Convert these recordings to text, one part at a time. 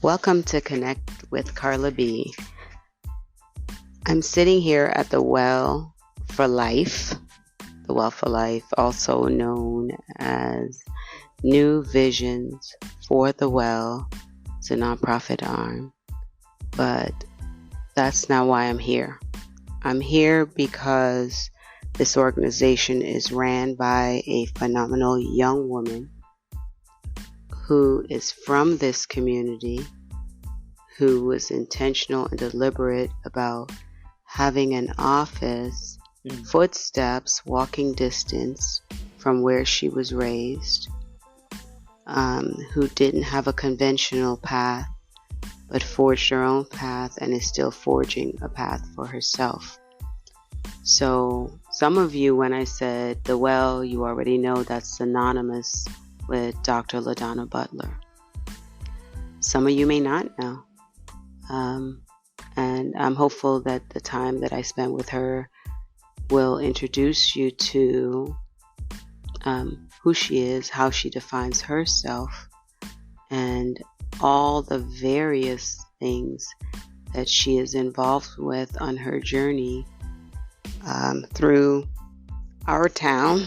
Welcome to Connect with Carla B. I'm sitting here at the Well for Life, also known as New Visions for the Well. It's a nonprofit arm, but that's not why I'm here. I'm here because this organization is ran by a phenomenal young woman who is from this community, who was intentional and deliberate about having an office, footsteps, walking distance from where she was raised, who didn't have a conventional path, but forged her own path and is still forging a path for herself. So some of you, when I said the well, you already know that's synonymous with Dr. Ladonna Butler. Some of you may not know. And I'm hopeful that the time that I spent with her will introduce you to who she is, how she defines herself, and all the various things that she is involved with on her journey through our town.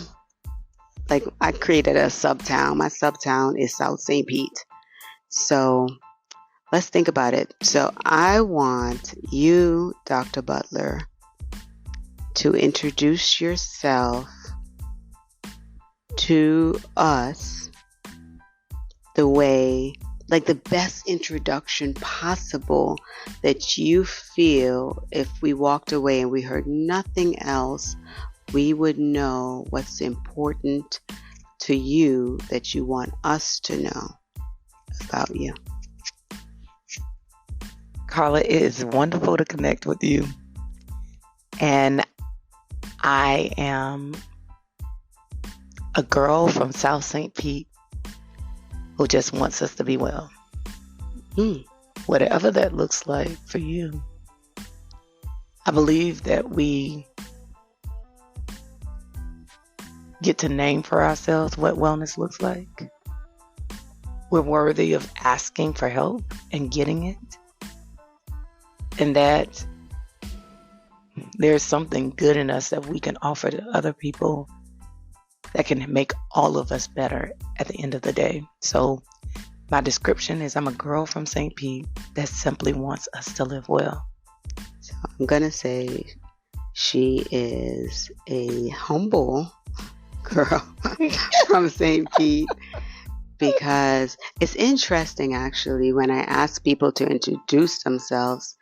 Like, I created a subtown. My subtown is South St. Pete. So let's think about it. So I want you, Dr. Butler, to introduce yourself to us the way, like the best introduction possible that you feel if we walked away and we heard nothing else, we would know what's important to you that you want us to know about you. Carla, it is wonderful to connect with you. And I am a girl from South St. Pete who just wants us to be well. Whatever that looks like for you. I believe that we get to name for ourselves what wellness looks like. We're worthy of asking for help and getting it. And that there's something good in us that we can offer to other people that can make all of us better at the end of the day. So my description is I'm a girl from St. Pete that simply wants us to live well. So I'm going to say she is a humble girl from St. Pete, because it's interesting actually when I ask people to introduce themselves,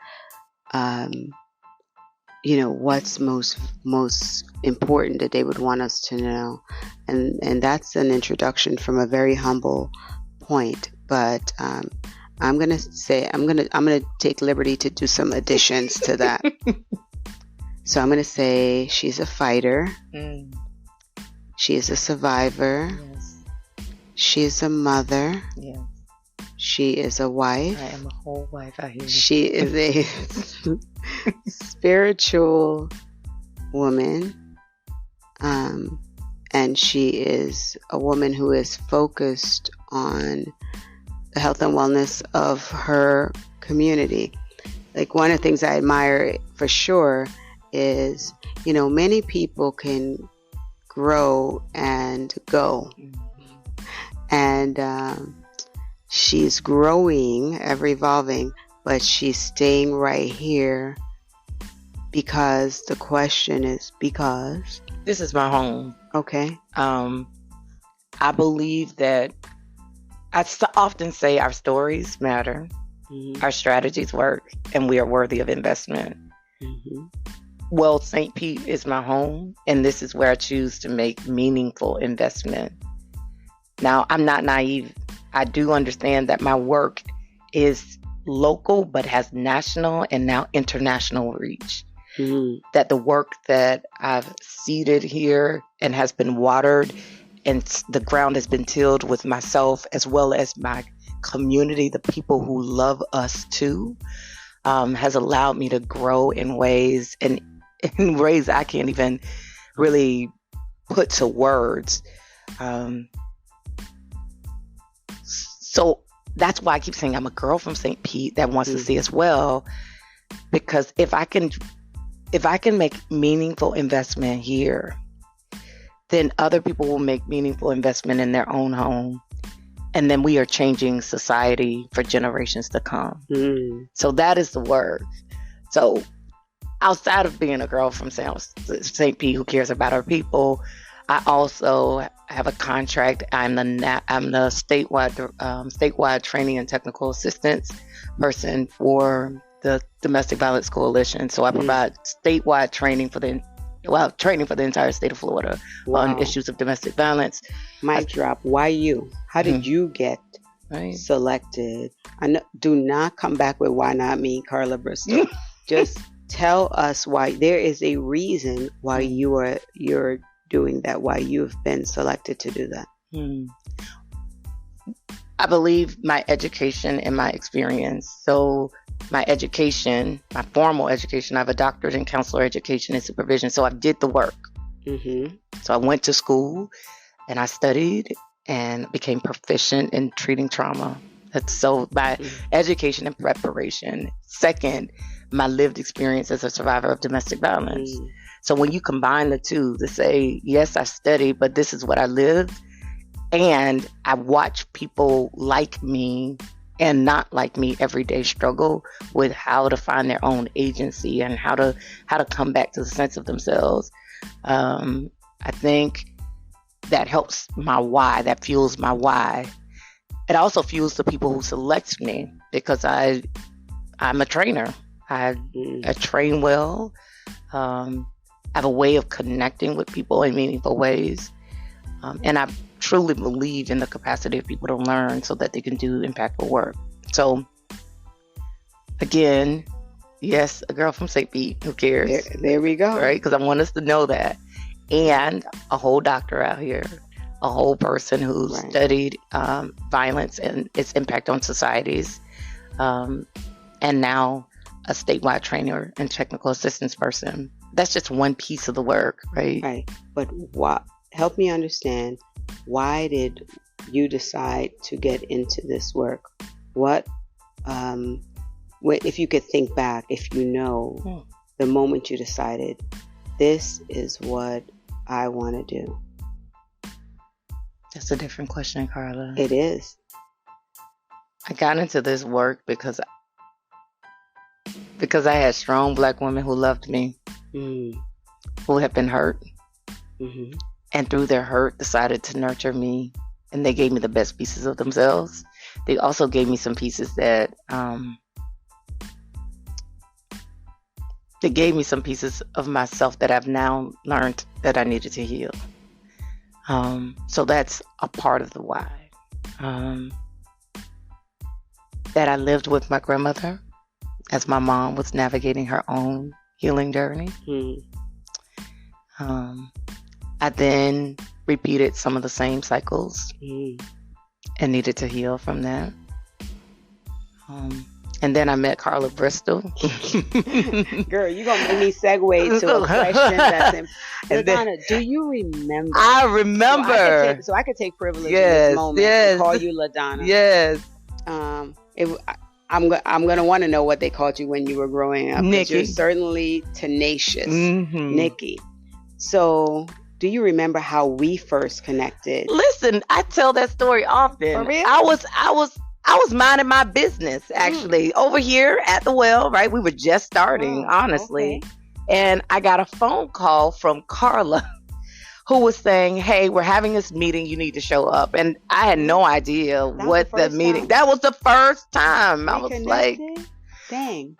what's most important that they would want us to know, and that's an introduction from a very humble point. But I'm gonna take liberty to do some additions to that. So I'm gonna say she's a fighter. She is a survivor. Yes. She is a mother. Yes. She is a wife. I am a whole wife, I hear you. She is a spiritual woman. And she is a woman who is focused on the health and wellness of her community. Like, one of the things I admire for sure is, many people can grow and go. And she's growing, ever evolving, but she's staying right here because the question is because. This is my home. Okay. I believe that I often say our stories matter, our strategies work, and we are worthy of investment. Well, St. Pete is my home, and this is where I choose to make meaningful investment. Now, I'm not naive. I do understand that my work is local, but has national and now international reach. That the work that I've seeded here and has been watered and the ground has been tilled with myself as well as my community, the people who love us too, has allowed me to grow in ways I can't even really put to words. So that's why I keep saying I'm a girl from St. Pete that wants to see us well, because if I can make meaningful investment here, then other people will make meaningful investment in their own home. And then we are changing society for generations to come. So that is the work. So outside of being a girl from St. Pete who cares about our people, I also have a contract. I'm the statewide training and technical assistance person for the Domestic Violence Coalition. So I provide statewide training for the entire state of Florida on issues of domestic violence. Mic drop. Why you? How did you get selected? Do not come back with why not me, Carla Bristol. Just tell us why. There is a reason why you're doing that, why you've been selected to do that. I believe my education and my experience. So my education, my formal education, I have a doctorate in counselor education and supervision. So I did the work. So I went to school and I studied and became proficient in treating trauma. That's so my education and preparation. Second, my lived experience as a survivor of domestic violence. So when you combine the two to say, yes, I studied, but this is what I lived. And I watch people like me and not like me every day struggle with how to find their own agency and how to come back to the sense of themselves. I think that helps my why, that fuels my why. It also fuels the people who select me, because I'm a trainer. I train well. I have a way of connecting with people in meaningful ways. And I truly believe in the capacity of people to learn so that they can do impactful work. So, again, yes, a girl from St. Pete, who cares? There we go. Right? Because I want us to know that. And a whole doctor out here, a whole person who studied violence and its impact on societies. And now a statewide trainer and technical assistance person. That's just one piece of the work, right? Right. But help me understand, why did you decide to get into this work? What, if you could think back, if you know the moment you decided, this is what I want to do. That's a different question, Carla. It is. I got into this work because I had strong Black women who loved me, who had been hurt, and through their hurt decided to nurture me, and they gave me the best pieces of themselves. They also gave me some pieces that they gave me some pieces of myself that I've now learned that I needed to heal. So that's a part of the why. That I lived with my grandmother as my mom was navigating her own healing journey. I then repeated some of the same cycles and needed to heal from that. And then I met Carla Bristol. Girl, you're going to make me segue to a question that's important. Ladonna, do you remember? I remember. So I could take privilege in this moment and call you Ladonna. Yes. I'm going to want to know what they called you when you were growing up. Nikki. You're certainly tenacious. Nikki. So do you remember how we first connected? Listen, I tell that story often. For real? I was minding my business, actually, over here at the well, right? We were just starting, honestly. Okay. And I got a phone call from Carla, who was saying, hey, we're having this meeting. You need to show up. And I had no idea what the meeting. That was the first time. I was like, dang,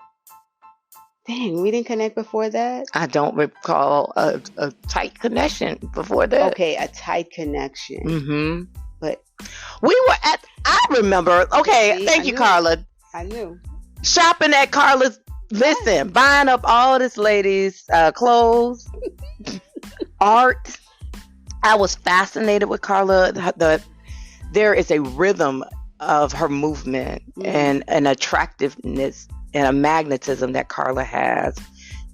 we didn't connect before that? I don't recall a tight connection before that. Okay, a tight connection. But we were I remember. Okay, thank you, Carla. I knew. Shopping at Carla's. Listen, buying up all this lady's clothes, art. I was fascinated with Carla. There is a rhythm of her movement and an attractiveness and a magnetism that Carla has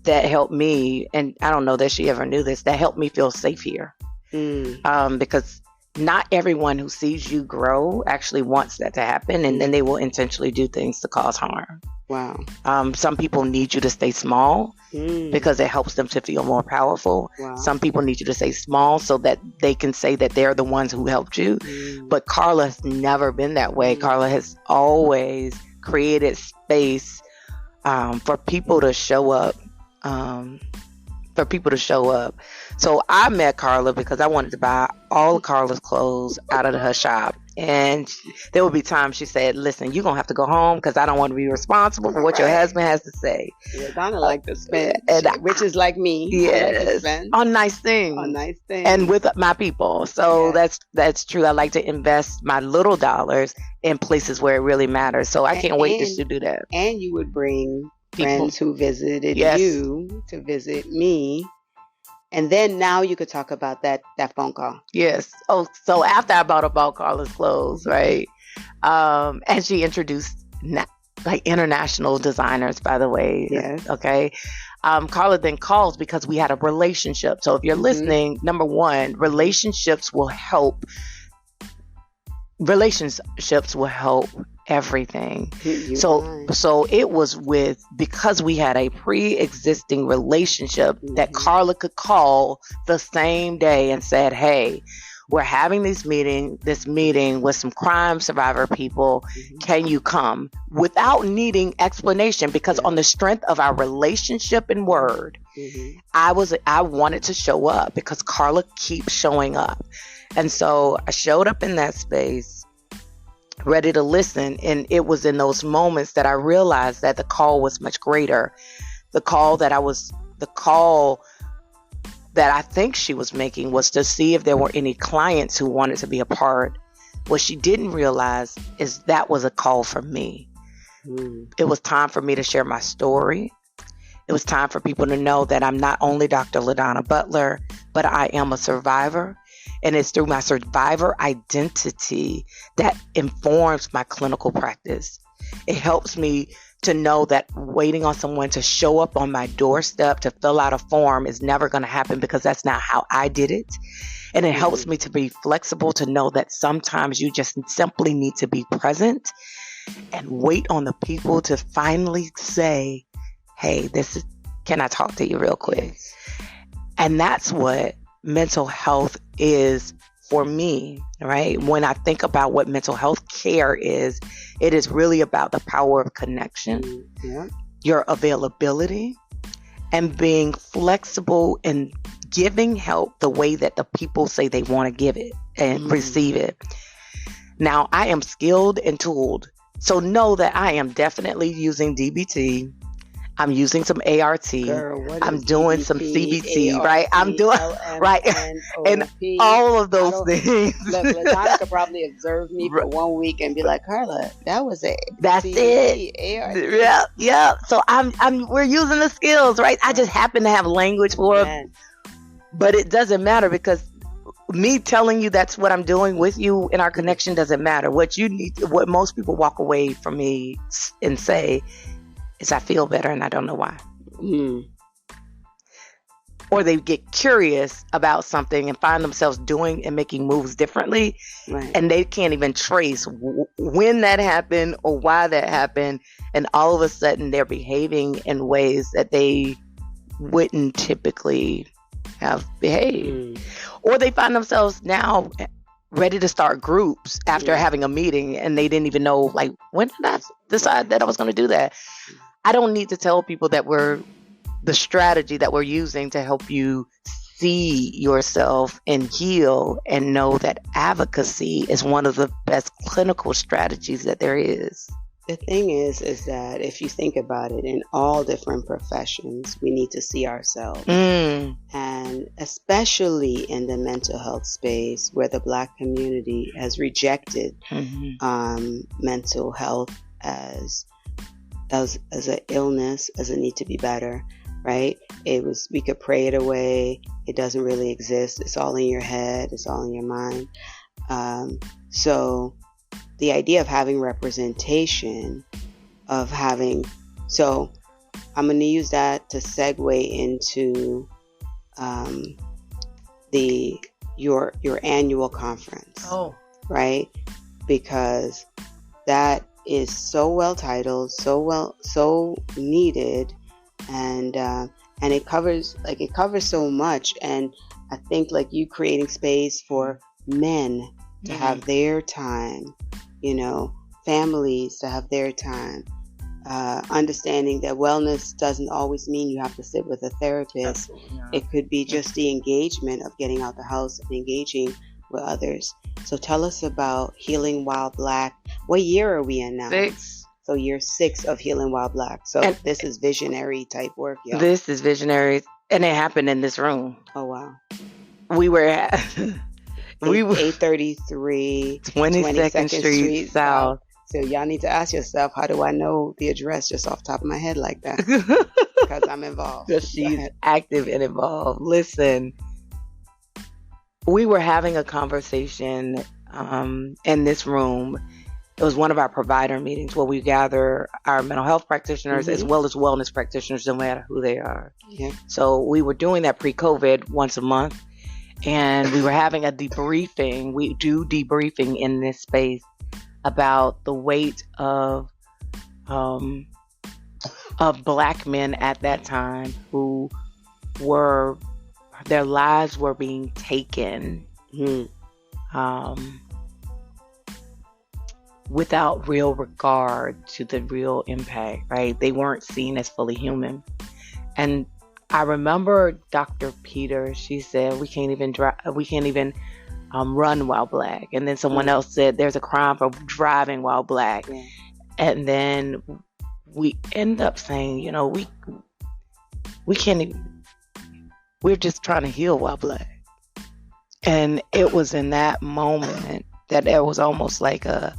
that helped me. And I don't know that she ever knew this. That helped me feel safe here. Because not everyone who sees you grow actually wants that to happen, and then they will intentionally do things to cause harm. Wow. Some people need you to stay small because it helps them to feel more powerful. Wow. Some people need you to stay small so that they can say that they're the ones who helped you. But Carla has never been that way. Carla has always created space for people to show up. So I met Carla because I wanted to buy all of Carla's clothes out of her shop. And there would be times she said, listen, you're going to have to go home because I don't want to be responsible for what your husband has to say. Yeah, Donna like to spend, which is like me. Yes, like on nice things. And with my people. So that's true. I like to invest my little dollars in places where it really matters. So I can't wait to do that. And you would bring friends who visited you to visit me. And then now you could talk about that phone call. Yes. Oh, so after I bought Carla's clothes, right? And she introduced like international designers, by the way. Yes. Okay. Carla then calls because we had a relationship. So if you're listening, number one, relationships will help everything. So it was because we had a pre-existing relationship that Carla could call the same day and said, hey, we're having this meeting with some crime survivor people. Can you come? Without needing explanation, because on the strength of our relationship and word, I wanted to show up because Carla keeps showing up. And so I showed up in that space, ready to listen. And it was in those moments that I realized that the call was much greater. The call that I think she was making was to see if there were any clients who wanted to be a part. What she didn't realize is that was a call for me. It was time for me to share my story. It was time for people to know that I'm not only Dr. Ladonna Butler, but I am a survivor. And it's through my survivor identity that informs my clinical practice. It helps me to know that waiting on someone to show up on my doorstep to fill out a form is never going to happen because that's not how I did it. And it helps me to be flexible to know that sometimes you just simply need to be present and wait on the people to finally say, hey, can I talk to you real quick? And that's what mental health is for me, right? When I think about what mental health care is, it is really about the power of connection, your availability, and being flexible and giving help the way that the people say they want to give it and receive it. Now, I am skilled and tooled, so know that I am definitely using DBT. I'm using some ART. I'm doing some CBT, right? I'm doing, right? And all of those things. Look, Ladonna could probably observe me for 1 week and be like, Carla, that was it. That's CBT, it. ART. Yeah. So we're using the skills, right? I just happen to have language for it. But it doesn't matter because me telling you that's what I'm doing with you in our connection doesn't matter. What most people walk away from me and say is I feel better and I don't know why. Or they get curious about something and find themselves doing and making moves differently. And they can't even trace when that happened or why that happened. And all of a sudden they're behaving in ways that they wouldn't typically have behaved. Or they find themselves now ready to start groups after having a meeting and they didn't even know, like, when did I decide that I was going to do that? I don't need to tell people that the strategy that we're using to help you see yourself and heal and know that advocacy is one of the best clinical strategies that there is. The thing is that if you think about it, in all different professions, we need to see ourselves. And especially in the mental health space where the Black community has rejected mental health as an illness, as a need to be better, right? We could pray it away. It doesn't really exist. It's all in your head. It's all in your mind. So the idea of having representation, so I'm going to use that to segue into your annual conference. Oh. Right? Because that is so well titled, so needed, and it covers so much. And I think like you creating space for men to have their time, families to have their time, understanding that wellness doesn't always mean you have to sit with a therapist. It could be just the engagement of getting out the house and engaging with others. So tell us about Healing While Black. What year are we in now? 6. So year 6 of Healing While Black. So this is visionary type work, y'all. This is visionary, and it happened in this room. Oh wow. We were at 833 22nd Street South. So y'all need to ask yourself, how do I know the address just off the top of my head like that? Because I'm involved. Because she's active and involved. Listen, we were having a conversation in this room. It was one of our provider meetings where we gather our mental health practitioners as well as wellness practitioners, no matter who they are. Yeah. So we were doing that pre-COVID once a month, and we were having a debriefing. We do debriefing in this space about the weight of Black men at that time who their lives were being taken without real regard to the real impact, right? They weren't seen as fully human. And I remember Dr. Peter, she said, we can't even run while Black. And then someone else said, there's a crime for driving while Black. Yeah. And then we end up saying, we can't even, we're just trying to heal while Black. And it was in that moment that it was almost like a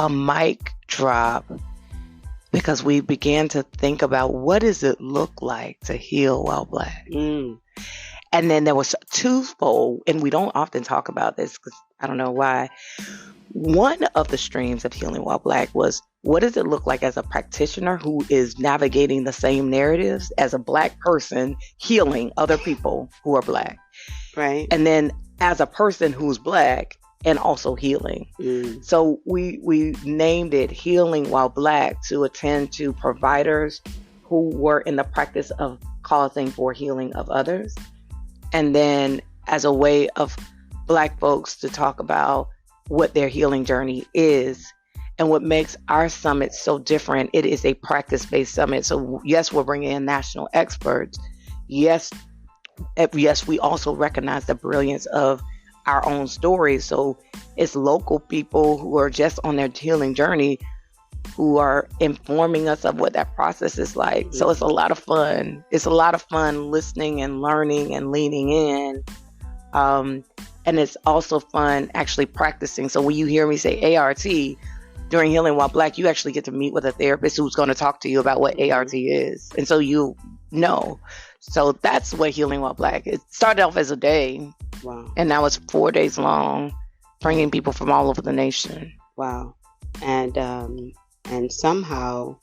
mic drop, because we began to think about what does it look like to heal while Black. And then there was twofold, and we don't often talk about this because I don't know why. One of the streams of Healing While Black was, what does it look like as a practitioner who is navigating the same narratives as a Black person healing other people who are Black? Right. And then as a person who's Black and also healing. So we named it Healing While Black to attend to providers who were in the practice of causing for healing of others. And then as a way of Black folks to talk about what their healing journey is. And what makes our summit so different, it is a practice-based summit. So yes, we're bringing in national experts. Yes, we also recognize the brilliance of our own stories. So it's local people who are just on their healing journey who are informing us of what that process is like. So it's a lot of fun. It's a lot of fun listening and learning and leaning in. And it's also fun actually practicing. So when you hear me say ART during Healing While Black, you actually get to meet with a therapist who's going to talk to you about what ART is. And so you know. So that's what Healing While Black. It started off as a day. Wow. And now it's 4 days long, bringing people from all over the nation. Wow. And somehow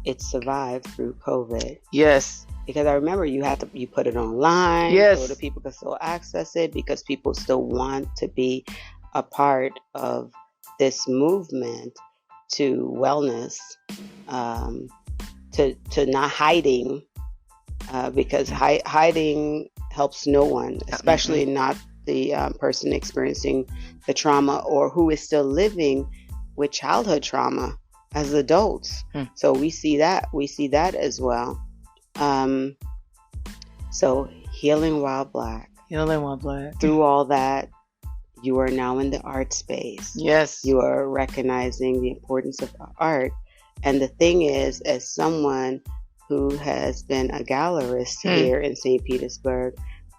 it survived through COVID. Yes. Because I remember you put it online. Yes. So that people could still access it, because people still want to be a part of this movement to wellness, to not hiding, because hiding helps no one, especially not the person experiencing the trauma or who is still living with childhood trauma as adults. So we see that as well. So Healing While Black. Healing While Black. Through all that, you are now in the art space. Yes. You are recognizing the importance of art. And the thing is, as someone who has been a gallerist here in St. Petersburg,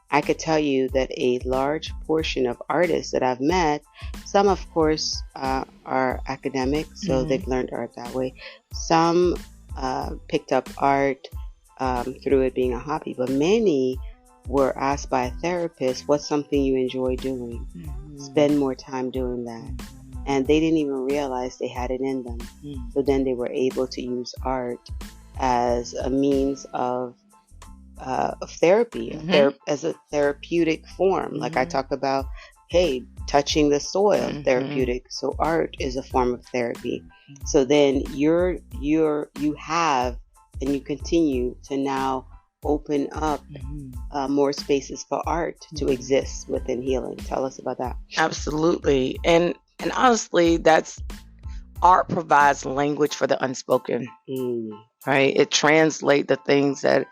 I could tell you that a large portion of artists that I've met, some of course are academic, so they've learned art that way. Some picked up art through it being a hobby, but many were asked by a therapist, what's something you enjoy doing? Spend more time doing that. And they didn't even realize they had it in them. So then they were able to use art as a means of of therapy, as a therapeutic form. Like I talk about, hey, touching the soil, therapeutic. So art is a form of therapy. So then you have and you continue to now open up more spaces for art to exist within healing. Tell us about that. Absolutely. And honestly, that's art provides language for the unspoken, right? It translates the things that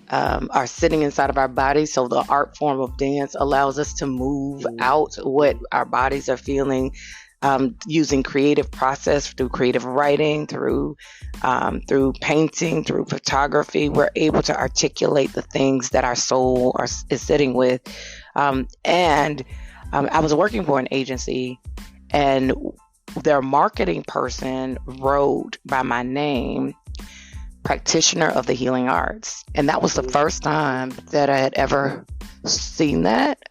are sitting inside of our bodies. So the art form of dance allows us to move out what our bodies are feeling, using creative process, through creative writing, through painting, through photography. We're able to articulate the things that our soul is sitting with. And I was working for an agency, and their marketing person wrote by my name, practitioner of the healing arts. And that was the first time that I had ever seen that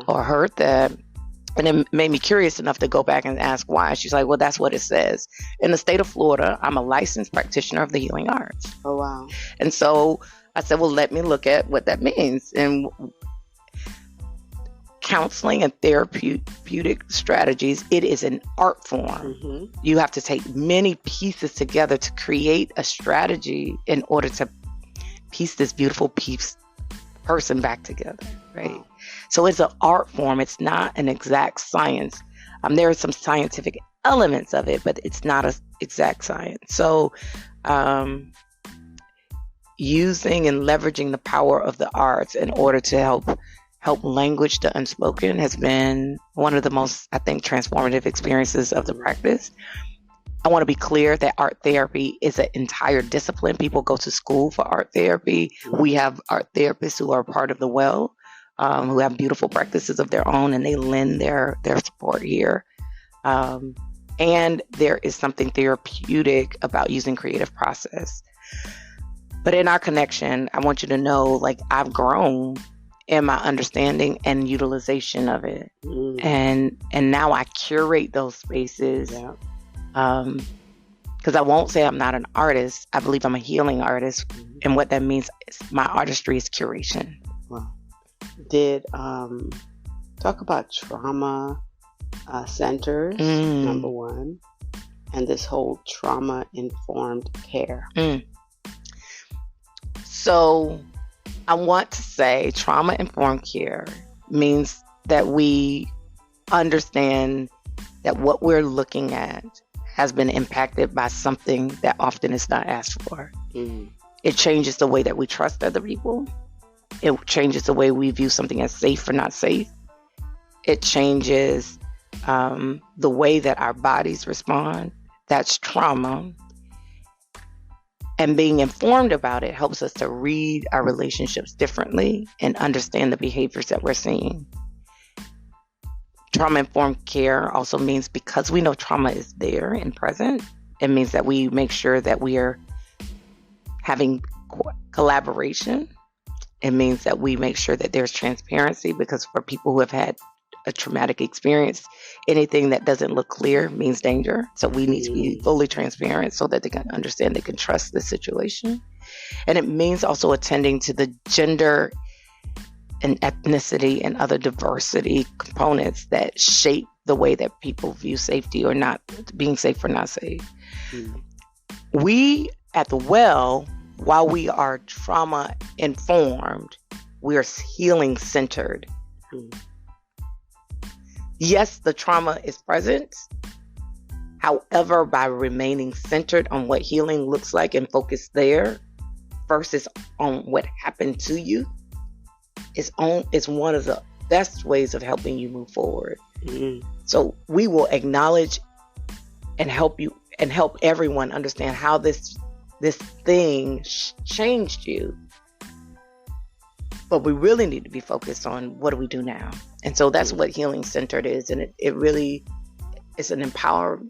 or heard that. And it made me curious enough to go back and ask why. She's like, well, that's what it says. In the state of Florida, I'm a licensed practitioner of the healing arts. Oh, wow. And so I said, well, let me look at what that means. And counseling and therapeutic strategies, it is an art form. You have to take many pieces together to create a strategy in order to piece this beautiful person back together, right? Wow. So it's an art form. It's not an exact science. There are some scientific elements of it, but it's not an exact science. So using and leveraging the power of the arts in order to help language the unspoken has been one of the most, I think, transformative experiences of the practice. I want to be clear that art therapy is an entire discipline. People go to school for art therapy. We have art therapists who are part of the Well, who have beautiful practices of their own, and they lend their support here. And there is something therapeutic about using creative process. But in our connection, I want you to know, like, I've grown in my understanding and utilization of it. And now I curate those spaces. Because I won't say I'm not an artist. I believe I'm a healing artist. And what that means is my artistry is curation. Wow. Did talk about trauma centers, number one, and this whole trauma-informed care. So I want to say trauma-informed care means that we understand that what we're looking at has been impacted by something that often is not asked for. It changes the way that we trust other people. It changes the way we view something as safe or not safe. It changes the way that our bodies respond. That's trauma. And being informed about it helps us to read our relationships differently and understand the behaviors that we're seeing. Trauma-informed care also means, because we know trauma is there and present, it means that we make sure that we are having collaboration. It means that we make sure that there's transparency, because for people who have had a traumatic experience, anything that doesn't look clear means danger. So we need to be fully transparent so that they can understand, they can trust the situation. And it means also attending to the gender and ethnicity and other diversity components that shape the way that people view safety or not, being safe or not safe. We at the Well, while we are trauma informed, we are healing centered. Yes, the trauma is present. However, by remaining centered on what healing looks like and focus there versus on what happened to you, is one of the best ways of helping you move forward. So we will acknowledge and help you and help everyone understand how this thing changed you. But we really need to be focused on, what do we do now? And so that's what healing centered is. And it really is an empowering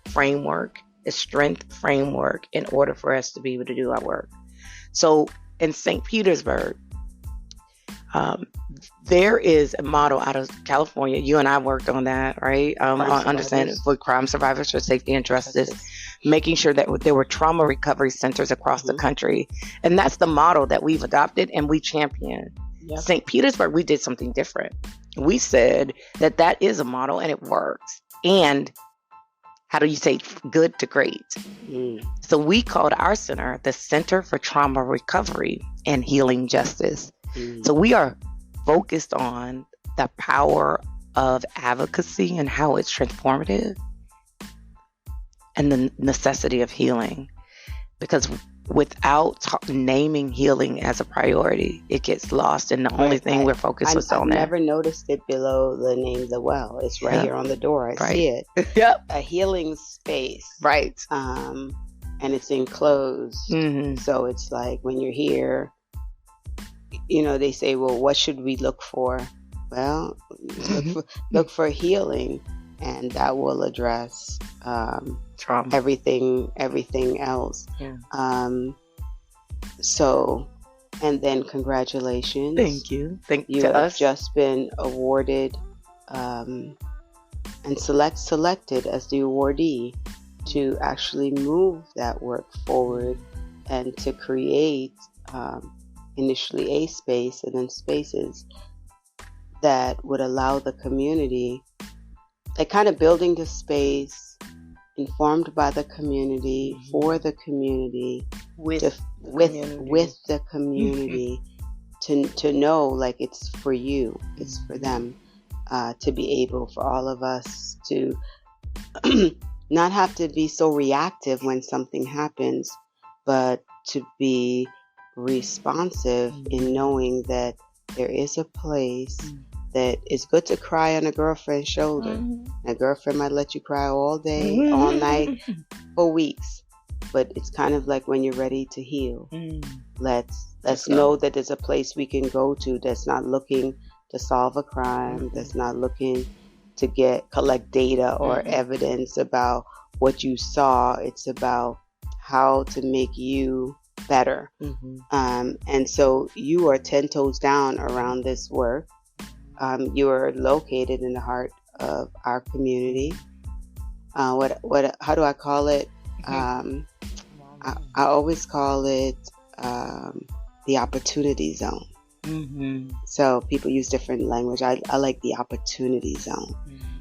framework, a strength framework in order for us to be able to do our work. So in St. Petersburg, there is a model out of California. You and I worked on that, right? On understanding for crime survivors for safety and justice. making sure that there were trauma recovery centers across the country. And that's the model that we've adopted and we champion. Yep. St. Petersburg, we did something different. We said that is a model and it works. And how do you say good to great? So we called our center the Center for Trauma Recovery and Healing Justice. So we are focused on the power of advocacy and how it's transformative and the necessity of healing. Because without naming healing as a priority, it gets lost. And the only thing we're focused on that. I've never noticed it below the name The Well. It's right here on the door. I see it. Yep. A healing space. Right. And it's enclosed. So it's like when you're here, they say, well, what should we look for? Well, look for healing, and that will address trauma, everything else. So, and then congratulations. Thank you. You have just been awarded and selected as the awardee to actually move that work forward and to create initially a space and then spaces that would allow the community, like kind of building the space informed by the community, for the community, with the community, to know like it's for you, it's for them, to be able for all of us to not have to be so reactive when something happens, but to be responsive in knowing that there is a place that it's good to cry on a girlfriend's shoulder. A girlfriend might let you cry all day, all night, for weeks. But it's kind of like when you're ready to heal. Let's know that there's a place we can go to that's not looking to solve a crime, that's not looking to collect data or evidence about what you saw. It's about how to make you better. And so you are 10 toes down around this work. You are located in the heart of our community. How do I call it? I always call it the opportunity zone. So people use different language. I like the opportunity zone.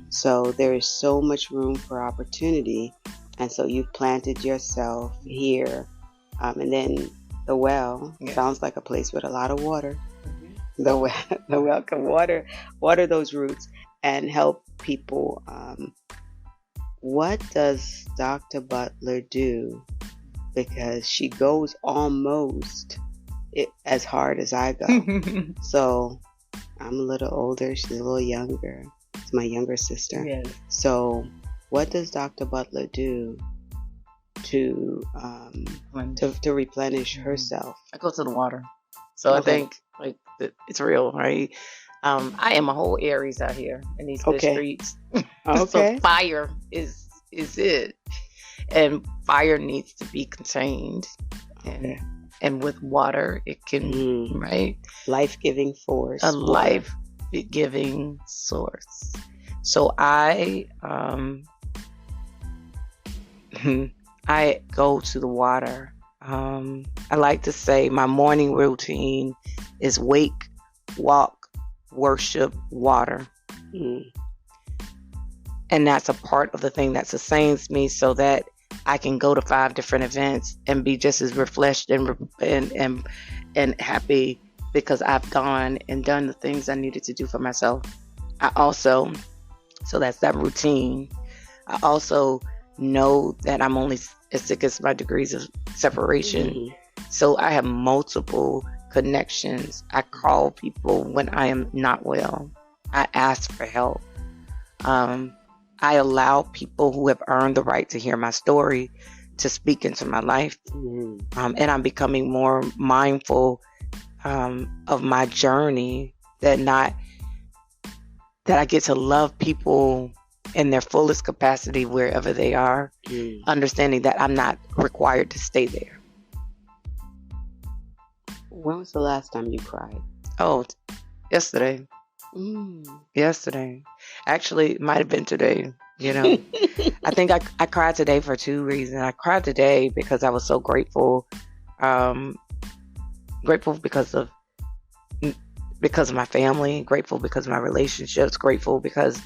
So there is so much room for opportunity, and so you've planted yourself here. And then the well sounds like a place with a lot of water. The well can water those roots and help people. What does Dr. Butler do? Because she goes almost as hard as I go. So I'm a little older. She's a little younger. It's my younger sister. Yes. So what does Dr. Butler do to replenish herself? I go to the water. So I think it's real, right? I am a whole Aries out here in these good streets. So fire is it, and fire needs to be contained, and with water it can life-giving force, a life-giving source. So I go to the water. I like to say my morning routine is wake, walk, worship, water. And that's a part of the thing that sustains me, so that I can go to 5 different events and be just as refreshed and happy, because I've gone and done the things I needed to do for myself. So that's that routine. I also know that I'm only as sick as my degrees of separation. So I have multiple connections. I call people when I am not well. I ask for help. I allow people who have earned the right to hear my story to speak into my life. And I'm becoming more mindful of my journey, that I get to love people in their fullest capacity wherever they are, understanding that I'm not required to stay there. When was the last time you cried? Yesterday. Yesterday. Actually, it might have been today. You know, I think I cried today for two reasons. I cried today because I was so grateful, grateful because of my family, grateful because of my relationships, grateful because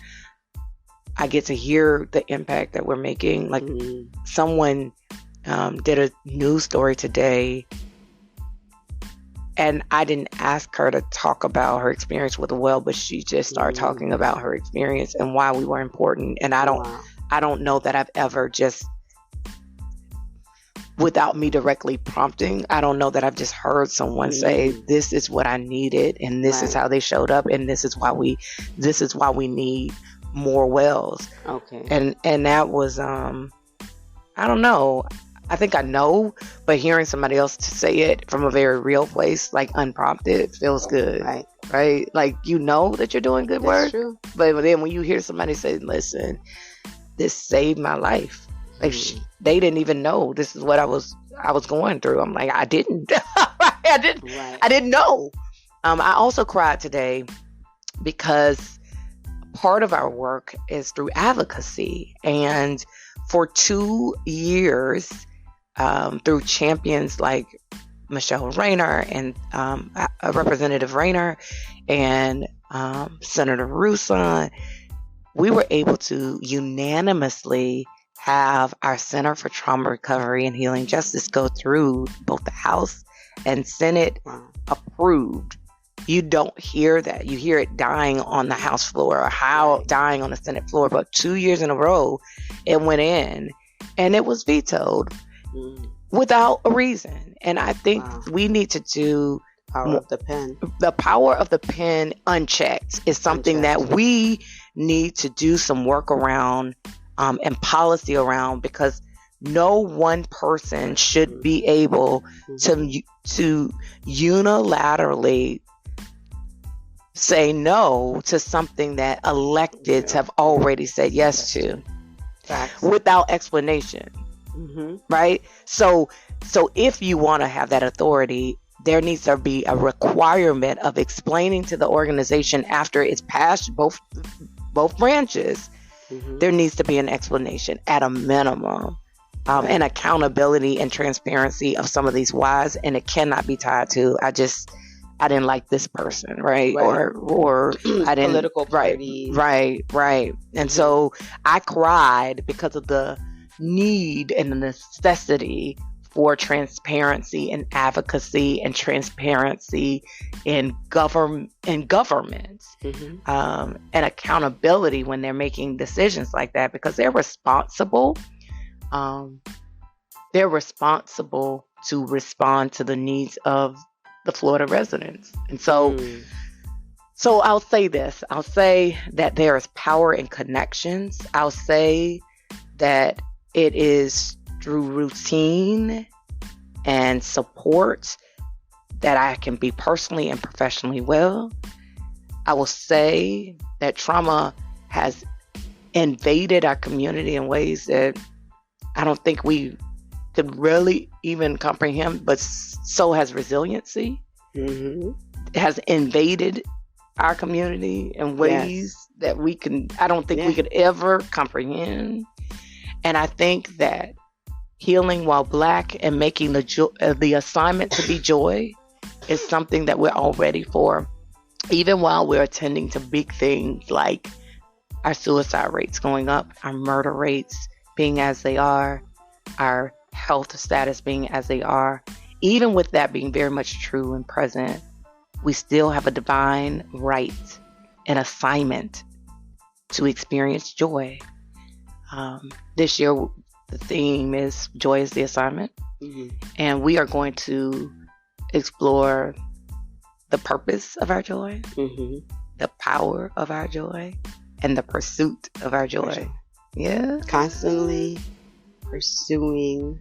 I get to hear the impact that we're making. Like someone did a news story today, and I didn't ask her to talk about her experience with the well, but she just started talking about her experience and why we were important. And I don't know that I've ever just, without me directly prompting, I don't know that I've just heard someone say, this is what I needed, and this is how they showed up, and this is why we need more wells. Okay. And that was, I don't know. I think I know, but hearing somebody else to say it from a very real place, like unprompted, feels good. Right? Like, you know that you're doing good work. True. But then when you hear somebody say, listen, this saved my life. Like they didn't even know this is what I was going through. I'm like, I didn't. I didn't know. I also cried today because part of our work is through advocacy. And for 2 years, through champions like Michelle Rayner and Representative Rayner and Senator Rouson, we were able to unanimously have our Center for Trauma Recovery and Healing Justice go through both the House and Senate approved. You don't hear that. You hear it dying on the House floor or dying on the Senate floor. But 2 years in a row, it went in and it was vetoed without a reason. And I think we need to do power of the pen. The power of the pen unchecked is something that we need to do some work around and policy around, because no one person should be able to unilaterally say no to something that electeds have already said yes to. Facts. Without explanation. Right? So if you want to have that authority, there needs to be a requirement of explaining to the organization after it's passed both branches. There needs to be an explanation at a minimum, and accountability and transparency of some of these whys, and it cannot be tied to I didn't like this person, right? Or I didn't political party, right. And so I cried because of the need and the necessity for transparency and advocacy and transparency in government and accountability when they're making decisions like that, because they're responsible. They're responsible to respond to the needs of the Florida residents. And so I'll say this. I'll say that there is power in connections. I'll say that it is through routine and support that I can be personally and professionally well. I will say that trauma has invaded our community in ways that I don't think we could really even comprehend, but so has resiliency. It has invaded our community in ways that I don't think we could ever comprehend. And I think that healing while Black and making the assignment to be joy is something that we're all ready for, even while we're attending to big things like our suicide rates going up, our murder rates being as they are, our health status being as they are. Even with that being very much true and present, we still have a divine right and assignment to experience joy. This year, the theme is Joy is the Assignment. And we are going to explore the purpose of our joy, the power of our joy, and the pursuit of our joy. Yeah. Constantly pursuing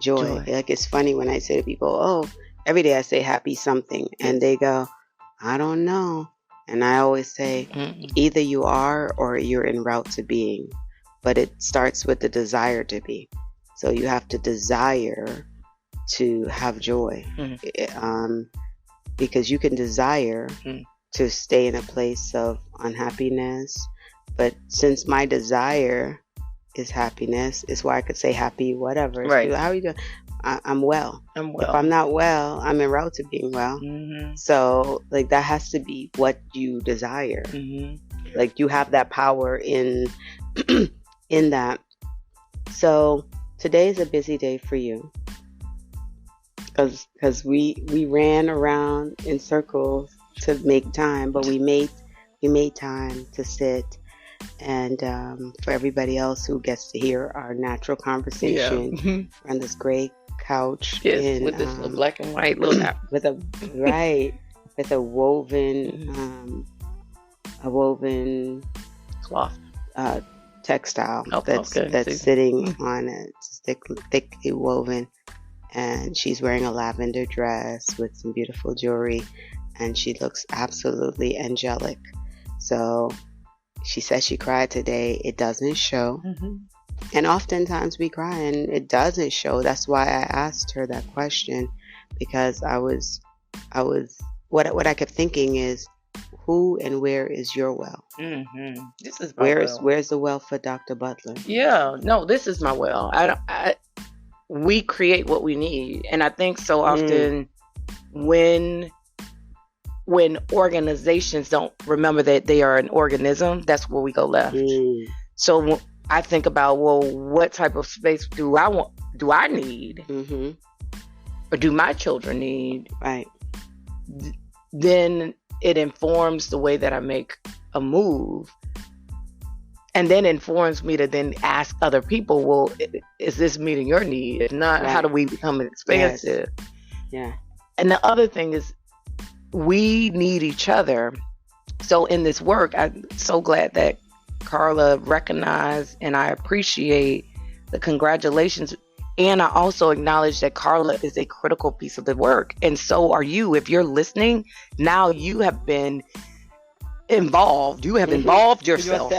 joy. Like, it's funny when I say to people, oh, every day I say happy something, and they go, I don't know. And I always say, either you are or you're en route to being. But it starts with the desire to be. So you have to desire to have joy. Because you can desire to stay in a place of unhappiness, But since my desire is happiness, it's why I could say happy whatever. Right. How are you doing? I'm well. I'm well. If I'm not well, I'm en route to being well. So like that has to be what you desire. Like you have that power in in that. So today is a busy day for you because we ran around in circles to make time, but we made time to sit. And for everybody else who gets to hear our natural conversation on this great couch, with this little black and white little with a woven cloth textile that's sitting on it, thickly woven, and she's wearing a lavender dress with some beautiful jewelry, and she looks absolutely angelic. So she said she cried today. It doesn't show. And oftentimes we cry and it doesn't show. That's why I asked her that question, because I was what I kept thinking is, who and where is your well? This is my well. Where's the well for Dr. Butler? Yeah, no, this is my well. We create what we need, and I think so often when organizations don't remember that they are an organism, that's where we go left. So I think about, well, what type of space do I need, or do my children need? Right. Then it informs the way that I make a move, and then informs me to then ask other people, well, is this meeting your need? If not, how do we become expansive? Yes. Yeah. And the other thing is, we need each other. So in this work, I'm so glad that Carla recognized, and I appreciate the congratulations. And I also acknowledge that Carla is a critical piece of the work. And so are you. If you're listening, now you have been involved. You have involved yourself.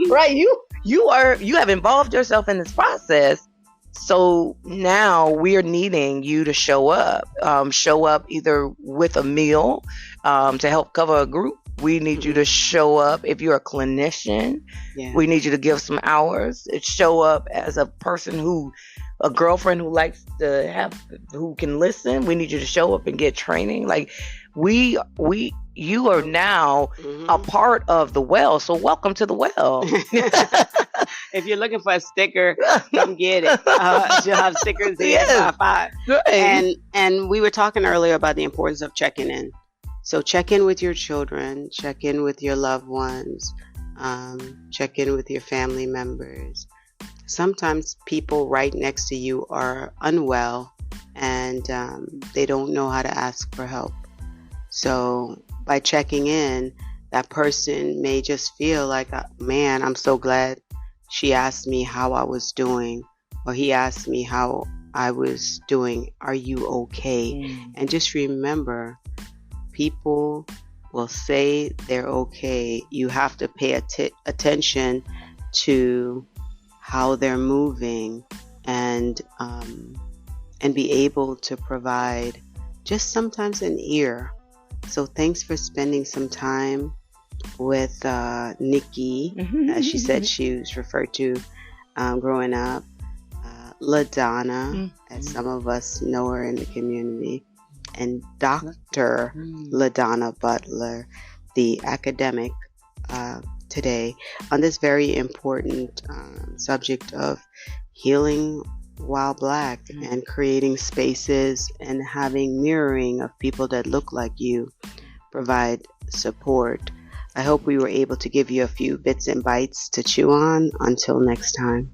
Right. You have involved yourself in this process. So now we're needing you to show up either with a meal to help cover a group. We need you to show up. If you're a clinician, we need you to give some hours. Show up as a person a girlfriend who can listen. We need you to show up and get training. Like you are now a part of the well. So welcome to the well. If you're looking for a sticker, come get it. She'll have stickers there. And we were talking earlier about the importance of checking in. So check in with your children, check in with your loved ones, check in with your family members. Sometimes people right next to you are unwell and they don't know how to ask for help. So by checking in, that person may just feel like, man, I'm so glad she asked me how I was doing, or he asked me how I was doing. Are you okay? And just remember, people will say they're okay. You have to pay attention to how they're moving and be able to provide just sometimes an ear. So thanks for spending some time with Nikki, as she said she was referred to growing up. Ladonna, as some of us know her in the community. And Dr. Ladonna Butler, the academic, today on this very important subject of healing while Black and creating spaces and having mirroring of people that look like you, provide support. I hope we were able to give you a few bits and bytes to chew on. Until next time.